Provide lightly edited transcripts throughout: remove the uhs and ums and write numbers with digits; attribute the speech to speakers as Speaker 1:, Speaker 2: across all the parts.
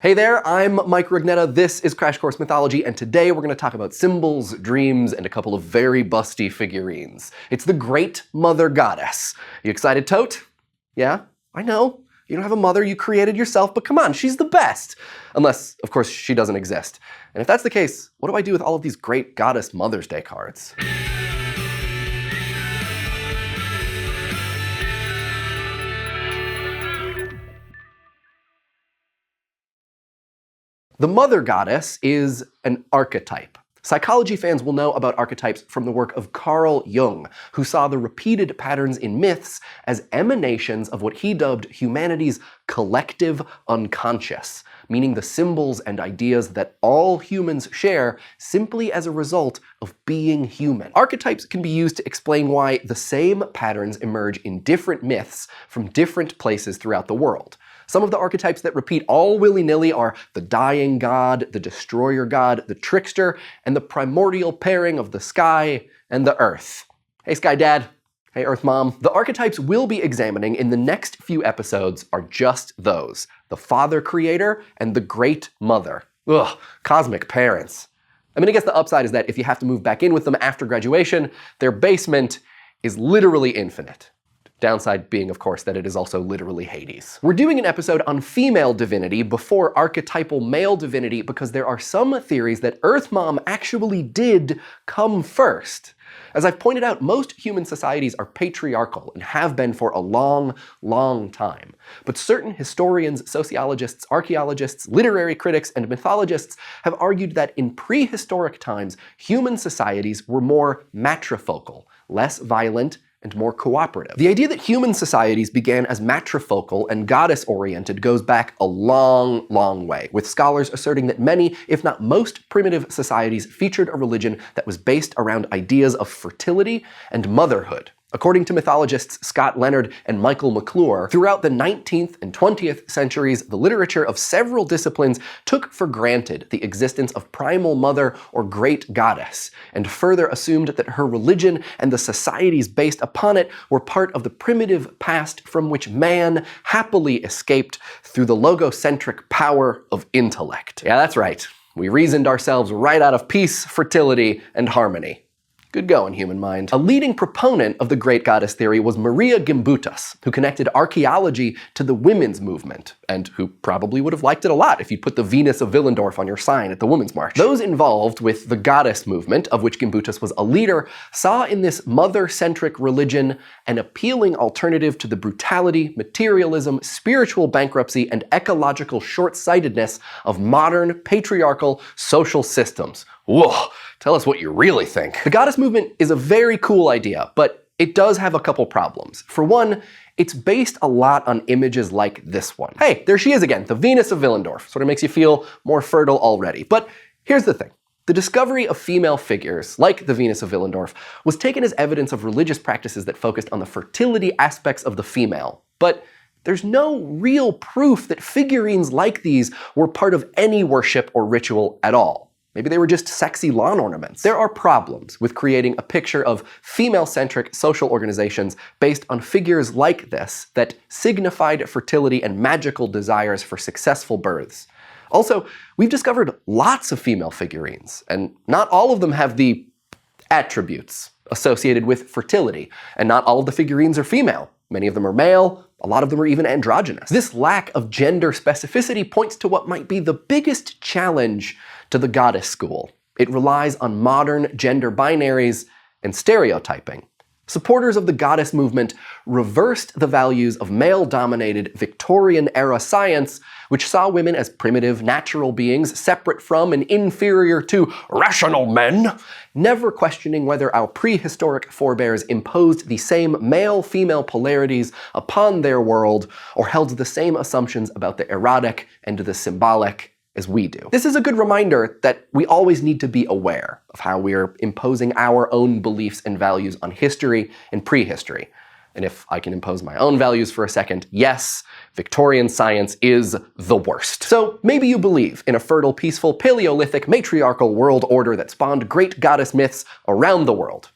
Speaker 1: Hey there, I'm Mike Rugnetta, this is Crash Course Mythology, and today we're going to talk about symbols, dreams, and a couple of very busty figurines. It's the Great Mother Goddess. You excited, Tote? Yeah? I know. You don't have a mother, you created yourself, but come on, she's the best. Unless, of course, she doesn't exist. And if that's the case, what do I do with all of these great Goddess Mother's Day cards? The Mother Goddess is an archetype. Psychology fans will know about archetypes from the work of Carl Jung, who saw the repeated patterns in myths as emanations of what he dubbed humanity's collective unconscious, meaning the symbols and ideas that all humans share simply as a result of being human. Archetypes can be used to explain why the same patterns emerge in different myths from different places throughout the world. Some of the archetypes that repeat all willy-nilly are the dying god, the destroyer god, the trickster, and the primordial pairing of the sky and the earth. Hey Sky Dad. Hey Earth Mom. The archetypes we'll be examining in the next few episodes are just those: the Father Creator and the Great Mother. Ugh, cosmic parents. I mean, I guess the upside is that if you have to move back in with them after graduation, their basement is literally infinite. Downside being, of course, that it is also literally Hades. We're doing an episode on female divinity before archetypal male divinity because there are some theories that Earth Mom actually did come first. As I've pointed out, most human societies are patriarchal and have been for a long, long time. But certain historians, sociologists, archaeologists, literary critics, and mythologists have argued that in prehistoric times, human societies were more matrifocal, less violent, and more cooperative. The idea that human societies began as matrifocal and goddess-oriented goes back a long, long way, with scholars asserting that many, if not most, primitive societies featured a religion that was based around ideas of fertility and motherhood. According to mythologists Scott Leonard and Michael McClure, throughout the 19th and 20th centuries, the literature of several disciplines took for granted the existence of primal mother or great goddess, and further assumed that her religion and the societies based upon it were part of the primitive past from which man happily escaped through the logocentric power of intellect. Yeah, that's right. We reasoned ourselves right out of peace, fertility, and harmony. Good going, human mind. A leading proponent of the great goddess theory was Maria Gimbutas, who connected archaeology to the women's movement, and who probably would have liked it a lot if you put the Venus of Willendorf on your sign at the Women's March. Those involved with the goddess movement, of which Gimbutas was a leader, saw in this mother-centric religion an appealing alternative to the brutality, materialism, spiritual bankruptcy, and ecological short-sightedness of modern, patriarchal social systems. Whoa, tell us what you really think. The goddess movement is a very cool idea, but it does have a couple problems. For one, it's based a lot on images like this one. Hey, there she is again, the Venus of Willendorf. Sort of makes you feel more fertile already. But here's the thing. The discovery of female figures, like the Venus of Willendorf, was taken as evidence of religious practices that focused on the fertility aspects of the female. But there's no real proof that figurines like these were part of any worship or ritual at all. Maybe they were just sexy lawn ornaments. There are problems with creating a picture of female-centric social organizations based on figures like this that signified fertility and magical desires for successful births. Also, we've discovered lots of female figurines, and not all of them have the attributes associated with fertility, and not all of the figurines are female. Many of them are male, a lot of them are even androgynous. This lack of gender specificity points to what might be the biggest challenge to the goddess school. It relies on modern gender binaries and stereotyping. Supporters of the goddess movement reversed the values of male-dominated Victorian-era science, which saw women as primitive, natural beings separate from and inferior to rational men, never questioning whether our prehistoric forebears imposed the same male-female polarities upon their world or held the same assumptions about the erotic and the symbolic as we do. This is a good reminder that we always need to be aware of how we're imposing our own beliefs and values on history and prehistory. And if I can impose my own values for a second, yes, Victorian science is the worst. So maybe you believe in a fertile, peaceful, Paleolithic, matriarchal world order that spawned great goddess myths around the world.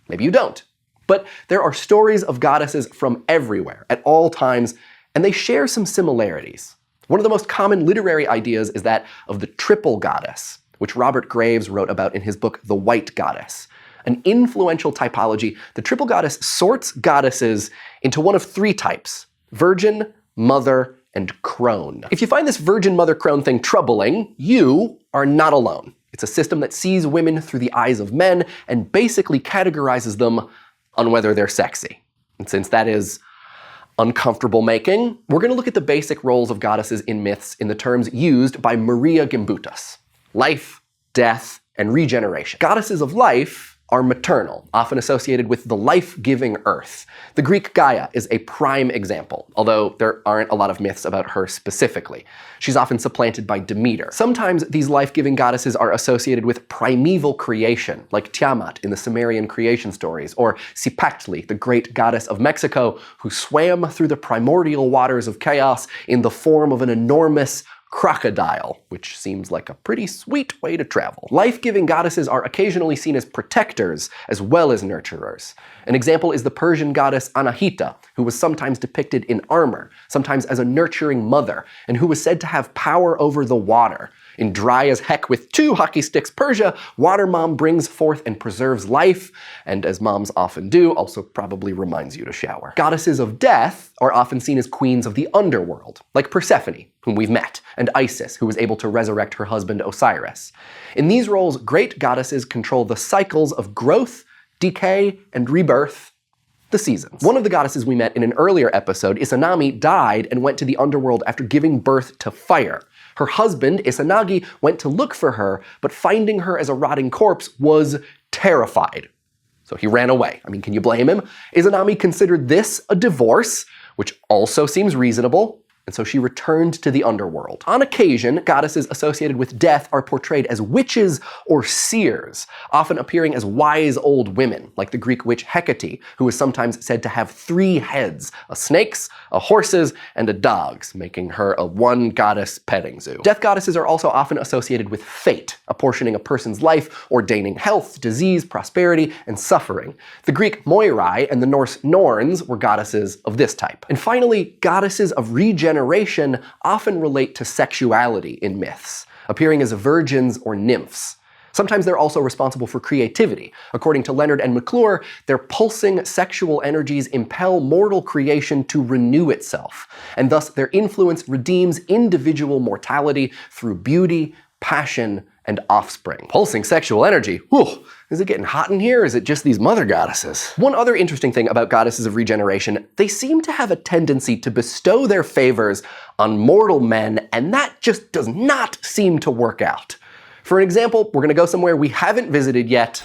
Speaker 1: Maybe you don't. But there are stories of goddesses from everywhere, at all times, and they share some similarities. One of the most common literary ideas is that of the triple goddess, which Robert Graves wrote about in his book The White Goddess. An influential typology, the triple goddess sorts goddesses into one of three types: virgin, mother, and crone. If you find this virgin, mother, crone thing troubling, you are not alone. It's a system that sees women through the eyes of men and basically categorizes them on whether they're sexy. And since that is uncomfortable making, we're going to look at the basic roles of goddesses in myths in the terms used by Maria Gimbutas: life, death, and regeneration. Goddesses of life are maternal, often associated with the life-giving earth. The Greek Gaia is a prime example, although there aren't a lot of myths about her specifically. She's often supplanted by Demeter. Sometimes these life-giving goddesses are associated with primeval creation, like Tiamat in the Sumerian creation stories, or Cipactli, the great goddess of Mexico, who swam through the primordial waters of chaos in the form of an enormous crocodile, which seems like a pretty sweet way to travel. Life-giving goddesses are occasionally seen as protectors as well as nurturers. An example is the Persian goddess Anahita, who was sometimes depicted in armor, sometimes as a nurturing mother, and who was said to have power over the water. In Dry as Heck with Two Hockey Sticks Persia, Water Mom brings forth and preserves life, and as moms often do, also probably reminds you to shower. Goddesses of death are often seen as queens of the underworld, like Persephone, whom we've met, and Isis, who was able to resurrect her husband Osiris. In these roles, great goddesses control the cycles of growth, decay, and rebirth, the seasons. One of the goddesses we met in an earlier episode, Izanami, died and went to the underworld after giving birth to fire. Her husband, Izanagi, went to look for her, but finding her as a rotting corpse was terrified. So he ran away. I mean, can you blame him? Izanami considered this a divorce, which also seems reasonable, and so she returned to the underworld. On occasion, goddesses associated with death are portrayed as witches or seers, often appearing as wise old women, like the Greek witch Hecate, who is sometimes said to have 3 heads: a snake's, a horse's, and a dog's, making her a one-goddess petting zoo. Death goddesses are also often associated with fate, apportioning a person's life, ordaining health, disease, prosperity, and suffering. The Greek Moirai and the Norse Norns were goddesses of this type. And finally, goddesses of regeneration often relate to sexuality in myths, appearing as virgins or nymphs. Sometimes they're also responsible for creativity. According to Leonard and McGraw, their pulsing sexual energies impel mortal creation to renew itself, and thus their influence redeems individual mortality through beauty, passion, and offspring. Pulsing sexual energy. Whew. Is it getting hot in here, or is it just these mother goddesses? One other interesting thing about goddesses of regeneration, they seem to have a tendency to bestow their favors on mortal men, and that just does not seem to work out. For an example, we're gonna go somewhere we haven't visited yet: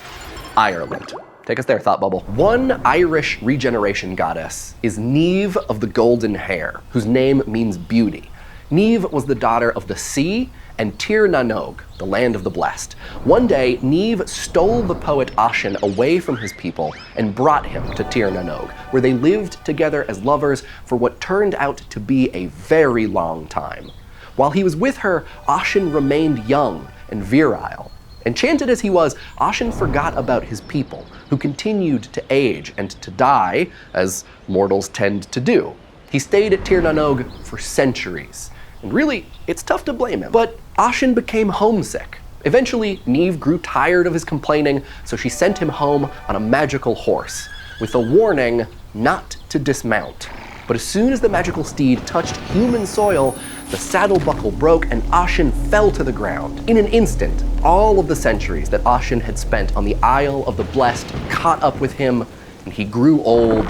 Speaker 1: Ireland. Take us there, Thought Bubble. One Irish regeneration goddess is Niamh of the Golden Hair, whose name means beauty. Niamh was the daughter of the sea and Tir na Nog, the land of the blessed. One day, Niamh stole the poet Oisin away from his people and brought him to Tir na Nog, where they lived together as lovers for what turned out to be a very long time. While he was with her, Oisin remained young and virile. Enchanted as he was, Oisin forgot about his people, who continued to age and to die, as mortals tend to do. He stayed at Tir na Nog for centuries. And really, it's tough to blame him. But Oisin became homesick. Eventually, Niamh grew tired of his complaining, so she sent him home on a magical horse, with a warning not to dismount. But as soon as the magical steed touched human soil, the saddle buckle broke and Oisin fell to the ground. In an instant, all of the centuries that Oisin had spent on the Isle of the Blessed caught up with him, and he grew old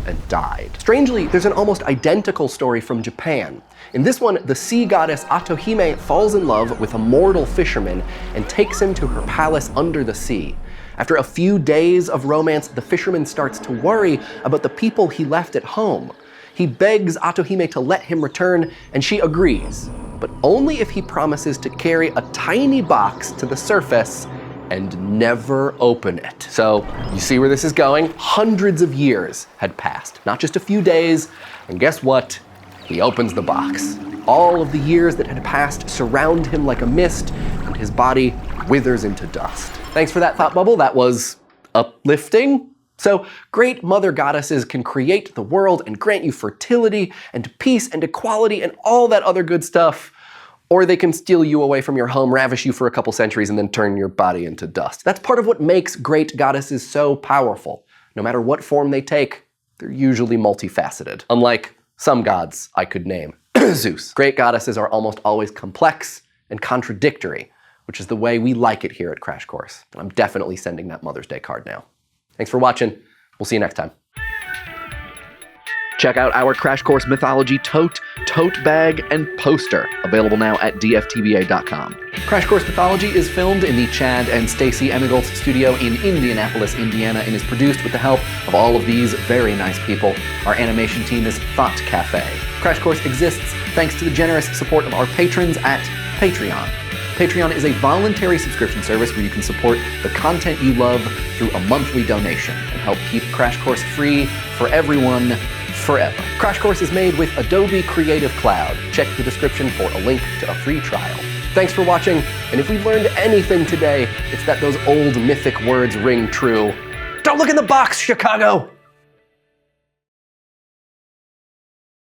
Speaker 1: and died. Strangely, there's an almost identical story from Japan. In this one, the sea goddess Oto-Hime falls in love with a mortal fisherman and takes him to her palace under the sea. After a few days of romance, the fisherman starts to worry about the people he left at home. He begs Oto-Hime to let him return, and she agrees, but only if he promises to carry a tiny box to the surface and never open it. So, you see where this is going? Hundreds of years had passed, not just a few days, and guess what? He opens the box. All of the years that had passed surround him like a mist, and his body withers into dust. Thanks for that, Thought Bubble. That was uplifting, So, great mother goddesses can create the world and grant you fertility and peace and equality and all that other good stuff, or they can steal you away from your home, ravish you for a couple centuries, and then turn your body into dust. That's part of what makes great goddesses so powerful. No matter what form they take, they're usually multifaceted. Unlike some gods I could name. Zeus. Great goddesses are almost always complex and contradictory, which is the way we like it here at Crash Course. And I'm definitely sending that Mother's Day card now. Thanks for watching. We'll see you next time. Check out our Crash Course Mythology tote bag, and poster, available now at dftba.com. Crash Course Mythology is filmed in the Chad and Stacy Emigoltz studio in Indianapolis, Indiana, and is produced with the help of all of these very nice people. Our animation team is Thought Cafe. Crash Course exists thanks to the generous support of our patrons at Patreon. Patreon is a voluntary subscription service where you can support the content you love through a monthly donation and help keep Crash Course free for everyone forever. Crash Course is made with Adobe Creative Cloud. Check the description for a link to a free trial. Thanks for watching, and if we've learned anything today, it's that those old mythic words ring true. Don't look in the box, Chicago!